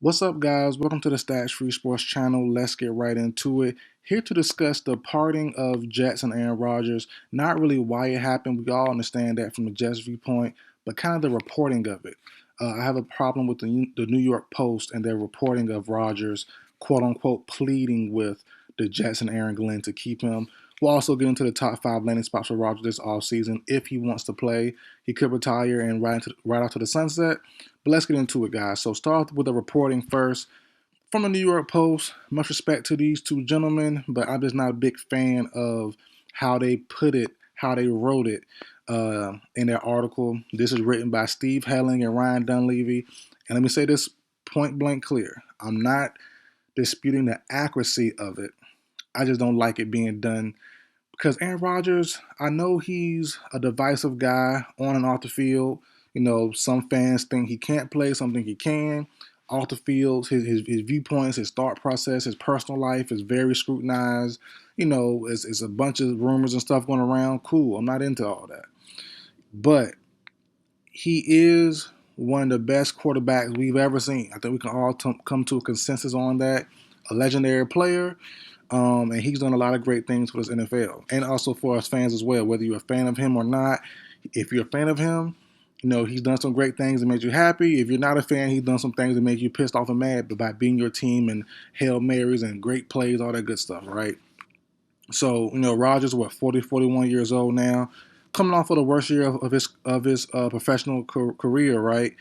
What's up, guys? Welcome to the Stats Free Sports channel. Let's get right into it. Here to discuss the parting of Jets and Aaron Rodgers. Not really why it happened. We all understand that from the Jets viewpoint, but kind of the reporting of it. I have a problem with the New York Post and their reporting of Rodgers, quote unquote, pleading with the Jets and Aaron Glenn to keep him. We'll also get into the top 5 landing spots for Rodgers this offseason. If he wants to play, he could retire and right out to the sunset. But let's get into it, guys. So start with the reporting first. From the New York Post, much respect to these two gentlemen, but I'm just not a big fan of how they put it, how they wrote it in their article. This is written by Steve Helling and Ryan Dunleavy. And let me say this point blank clear. I'm not disputing the accuracy of it. I just don't like it being done because Aaron Rodgers, I know he's a divisive guy on and off the field. Some fans think he can't play, some think he can. Off the field, his viewpoints, his thought process, his personal life is very scrutinized. It's a bunch of rumors and stuff going around. Cool, I'm not into all that. But he is one of the best quarterbacks we've ever seen. I think we can all come to a consensus on that. A legendary player, and he's done a lot of great things for this NFL and also for us fans as well, whether you're a fan of him or not. If you're a fan of him, he's done some great things that made you happy. If you're not a fan, he's done some things that make you pissed off and mad about beating your team and Hail Marys and great plays, all that good stuff, right? So, Rodgers, 40, 41 years old now, coming off of the worst year of his professional career, right?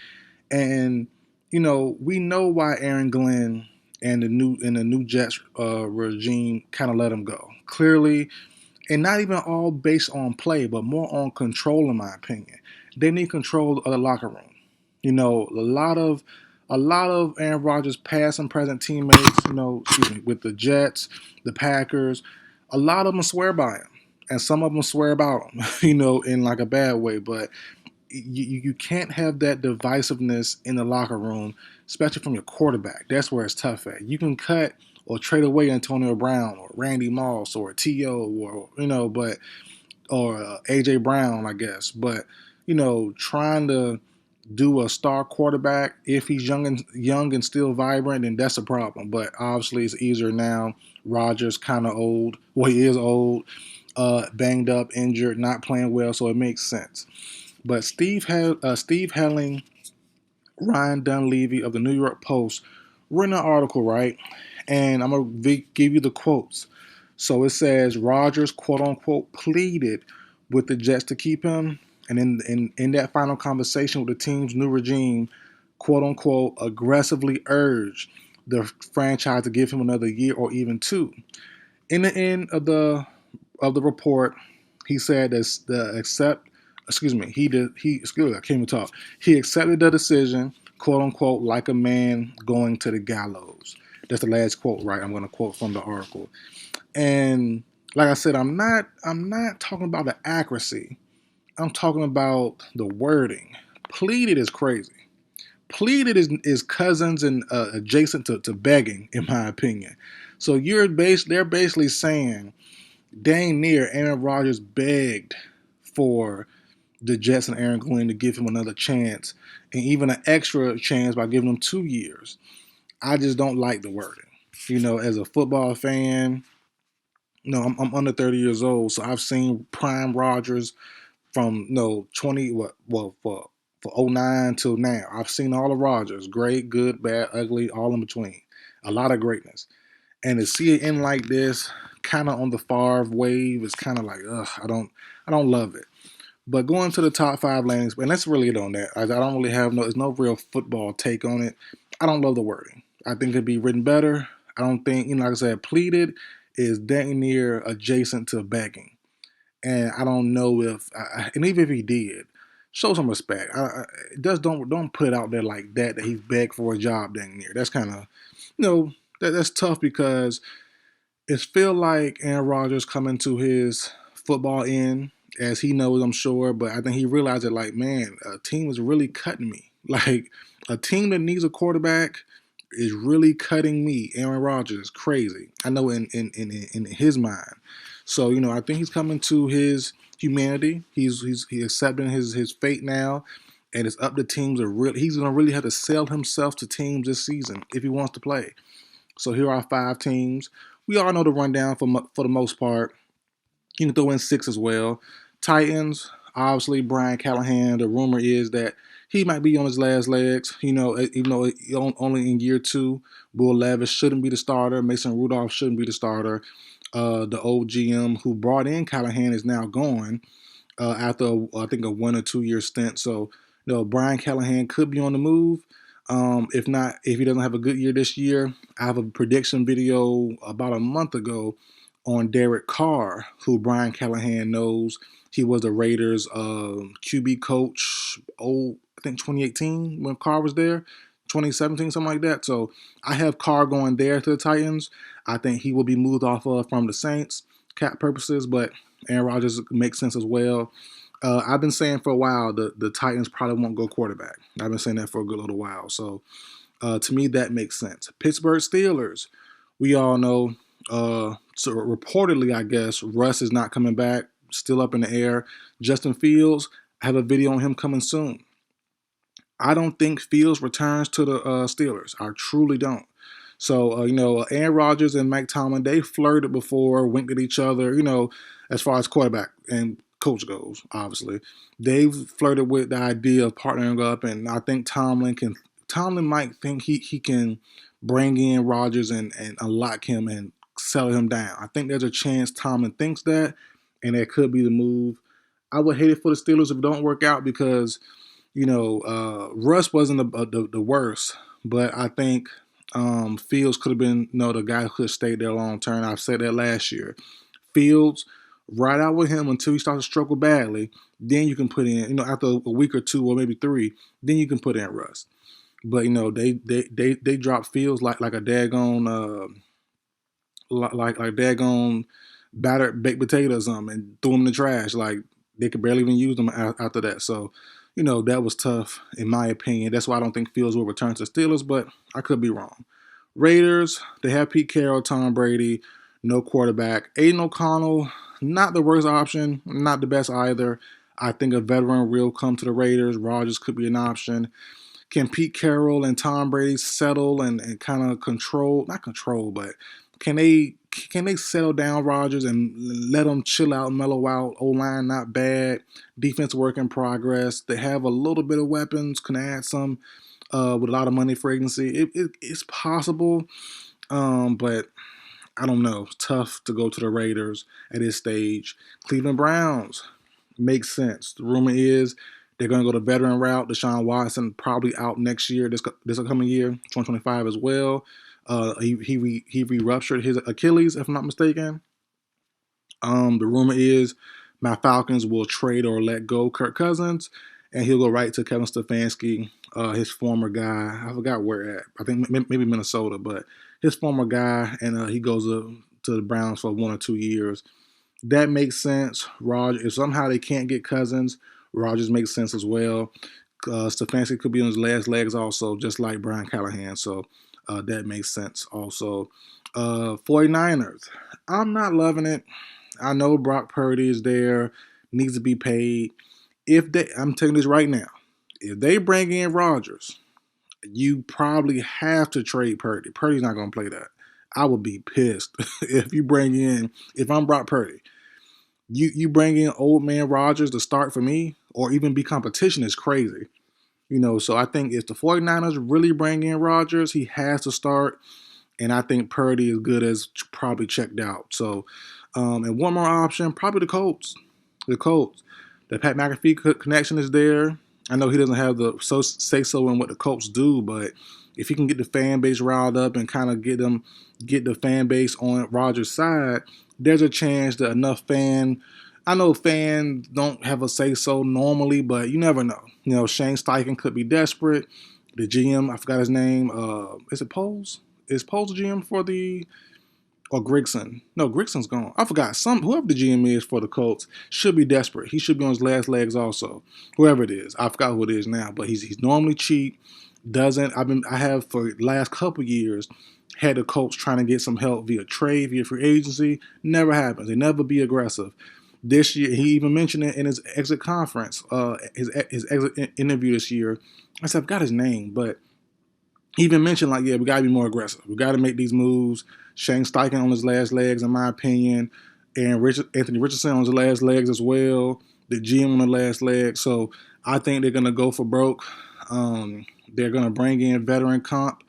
And we know why Aaron Glenn and the new Jets regime kind of let him go. Clearly, and not even all based on play, but more on control, in my opinion. They need control of the locker room. A lot of Aaron Rodgers' past and present teammates, with the Jets, the Packers, a lot of them swear by him, and some of them swear about him, in like a bad way. But you can't have that divisiveness in the locker room, especially from your quarterback. That's where it's tough at. You can cut or trade away Antonio Brown or Randy Moss or T.O. or A.J. Brown, I guess. But trying to do a star quarterback if he's young and still vibrant, then that's a problem. But obviously, it's easier now. Rodgers kind of old. Well, he is old, banged up, injured, not playing well, so it makes sense. But Steve Helling, Ryan Dunleavy of the New York Post written an article, right? And I'm going to give you the quotes. So it says Rodgers, quote unquote, pleaded with the Jets to keep him. And in that final conversation with the team's new regime, quote unquote, aggressively urged the franchise to give him another year or even two. In the end of the report, he said that the accept excuse me, I can't even talk. He accepted the decision, quote unquote, like a man going to the gallows. That's the last quote, right? I'm going to quote from the article. And like I said, I'm not talking about the accuracy. I'm talking about the wording. Pleaded is crazy. Pleaded is cousins and adjacent to begging, in my opinion. So they're basically saying, dang near Aaron Rodgers begged for the Jets and Aaron Glenn to give him another chance and even an extra chance by giving him 2 years. I just don't like the wording. As a football fan, I'm under 30 years old, so I've seen prime Rodgers from 20 what well for '09 till now. I've seen all of Rodgers, great, good, bad, ugly, all in between. A lot of greatness. And to see it end like this, kind of on the Favre wave, is kind of like, ugh, I don't love it. But going to the top 5 landings, and let's really get on that. I don't really have there's no real football take on it. I don't love the wording. I think it could be written better. I don't think, like I said, pleaded is dang near adjacent to begging. And I don't know and even if he did, show some respect. Just don't put it out there like that he's begged for a job dang near. That's kind of, that's tough because it feel like Aaron Rodgers coming to his football end, as he knows, I'm sure. But I think he realized that, like, man, a team is really cutting me. Like, a team that needs a quarterback is really cutting me. Aaron Rodgers is crazy. I know in his mind. So I think he's coming to his humanity. He's accepting his fate now, and it's up to teams to really. He's going to really have to sell himself to teams this season if he wants to play. So here are 5 teams. We all know the rundown for the most part. You can throw in 6 as well. Titans, obviously Brian Callahan. The rumor is that he might be on his last legs. Even though only in year 2, Will Levis shouldn't be the starter. Mason Rudolph shouldn't be the starter. The old GM who brought in Callahan is now gone after I think a 1 or 2 year stint. So Brian Callahan could be on the move. If not, if he doesn't have a good year this year, I have a prediction video about a month ago on Derek Carr, who Brian Callahan knows. He was the Raiders' QB coach, I think 2018 when Carr was there, 2017, something like that. So I have Carr going there to the Titans. I think he will be moved off of from the Saints, cap purposes, but Aaron Rodgers makes sense as well. I've been saying for a while the Titans probably won't go quarterback. I've been saying that for a good little while. So to me, that makes sense. Pittsburgh Steelers, we all know. So reportedly, I guess, Russ is not coming back. Still up in the air. Justin Fields, I have a video on him coming soon. I don't think Fields returns to the Steelers. I truly don't. So, Aaron Rodgers and Mike Tomlin, they flirted before, winked at each other, as far as quarterback and coach goes, obviously. They've flirted with the idea of partnering up, and I think Tomlin might think he can bring in Rodgers and unlock him and sell him down. I think there's a chance Tomlin thinks that, and that could be the move. I would hate it for the Steelers if it don't work out because, Russ wasn't the worst, but I think Fields could have been, the guy who could have stayed there long term. I've said that last year. Fields, ride out with him until he starts to struggle badly. Then you can put in, after a week or 2 or maybe 3, then you can put in Russ. But they dropped Fields like a daggone like daggone battered baked potato or something and threw him in the trash. Like they could barely even use them after that. So that was tough in my opinion. That's why I don't think Fields will return to the Steelers, but I could be wrong. Raiders, they have Pete Carroll, Tom Brady, no quarterback. Aiden O'Connell, not the worst option, not the best either. I think a veteran will come to the Raiders. Rodgers could be an option. Can Pete Carroll and Tom Brady settle and kind of not control, but can they settle down Rodgers and let them chill out, mellow out? O-line not bad. Defense work in progress. They have a little bit of weapons, can add some with a lot of money for agency. It's possible, but I don't know. It's tough to go to the Raiders at this stage. Cleveland Browns makes sense. The rumor is they're going to go the veteran route. Deshaun Watson probably out next year, this upcoming year, 2025 as well. He re-ruptured his Achilles, if I'm not mistaken. The rumor is my Falcons will trade or let go Kirk Cousins, and he'll go right to Kevin Stefanski, his former guy. I forgot where at. I think maybe Minnesota, but his former guy, and he goes to the Browns for 1 or 2 years. That makes sense. If somehow they can't get Cousins, Rodgers makes sense as well. Stefanski could be on his last legs also, just like Brian Callahan. So that makes sense also. 49ers. I'm not loving it. I know Brock Purdy is there, needs to be paid. I'm telling you this right now, if they bring in Rodgers, you probably have to trade Purdy. Purdy's not going to play that. I would be pissed if I'm Brock Purdy. You bring in old man Rodgers to start for me or even be competition is crazy. So I think if the 49ers really bring in Rodgers, he has to start. And I think Purdy is good as probably checked out. So, and one more option, probably the Colts. The Colts. The Pat McAfee connection is there. I know he doesn't have the say-so in what the Colts do, but if he can get the fan base riled up and kind of get the fan base on Rodgers' side, there's a chance that I know fans don't have a say-so normally, but you never know. Shane Steichen could be desperate. The GM, I forgot his name. Is it Poles? Is Poles the GM for or Grigson? No, Grigson's gone. I forgot. Whoever the GM is for the Colts should be desperate. He should be on his last legs also. Whoever it is. I forgot who it is now, but he's normally cheap. I have for the last couple years had the Colts trying to get some help via trade, via free agency. Never happens. They never be aggressive. This year, he even mentioned it in his exit conference, his exit interview this year. I said, I forgot his name, but he even mentioned like, yeah, we gotta be more aggressive. We gotta make these moves. Shane Steichen on his last legs, in my opinion, and Anthony Richardson on his last legs as well. The GM on the last leg. So I think they're gonna go for broke. They're gonna bring in veteran comp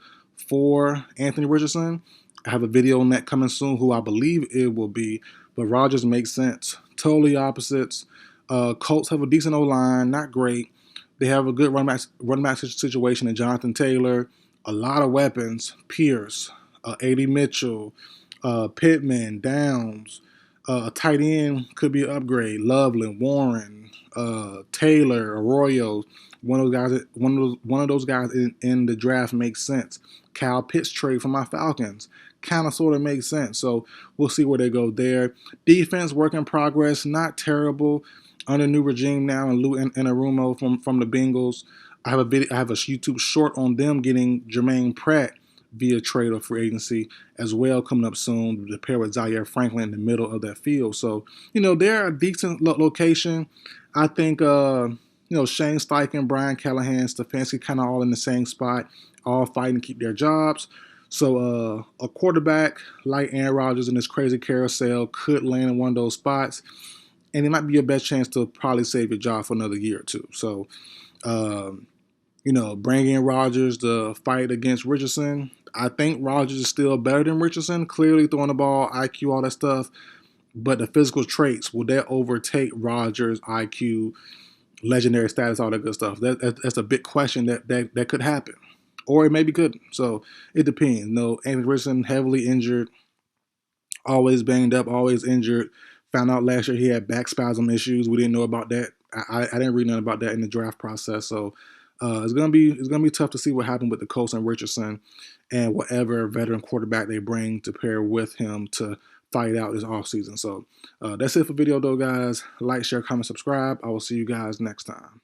for Anthony Richardson. I have a video on that coming soon, who I believe it will be. But Rodgers makes sense. Totally opposites. Colts have a decent O line, not great. They have a good run back situation in Jonathan Taylor. A lot of weapons. Pierce, A.D. Mitchell, Pittman, Downs. A tight end could be an upgrade. Loveland, Warren, Taylor, Arroyo. One of those guys in the draft makes sense. Kyle Pitts trade for my Falcons kind of sort of makes sense. So we'll see where they go there. Defense work in progress, not terrible under new regime now, and Lou Anarumo from the Bengals. I have a YouTube short on them getting Jermaine Pratt via trade or free agency as well coming up soon to pair with Zaire Franklin in the middle of that field. So, they're a decent location. I think, Shane Steichen, Brian Callahan, Stefanski kind of all in the same spot, all fighting to keep their jobs. So a quarterback like Aaron Rodgers in this crazy carousel could land in one of those spots, and it might be your best chance to probably save your job for another year or two. So, bring in Rodgers to fight against Richardson. I think Rodgers is still better than Richardson, clearly throwing the ball, IQ, all that stuff. But the physical traits, will that overtake Rodgers' IQ, legendary status, all that good stuff? That's a big question that could happen. Or it maybe couldn't. So it depends. Anthony Richardson, heavily injured, always banged up, always injured. Found out last year he had back spasm issues. We didn't know about that. I didn't read nothing about that in the draft process. So it's gonna be tough to see what happened with the Colts and Richardson and whatever veteran quarterback they bring to pair with him to fight out this offseason. So that's it for the video though, guys. Like, share, comment, subscribe. I will see you guys next time.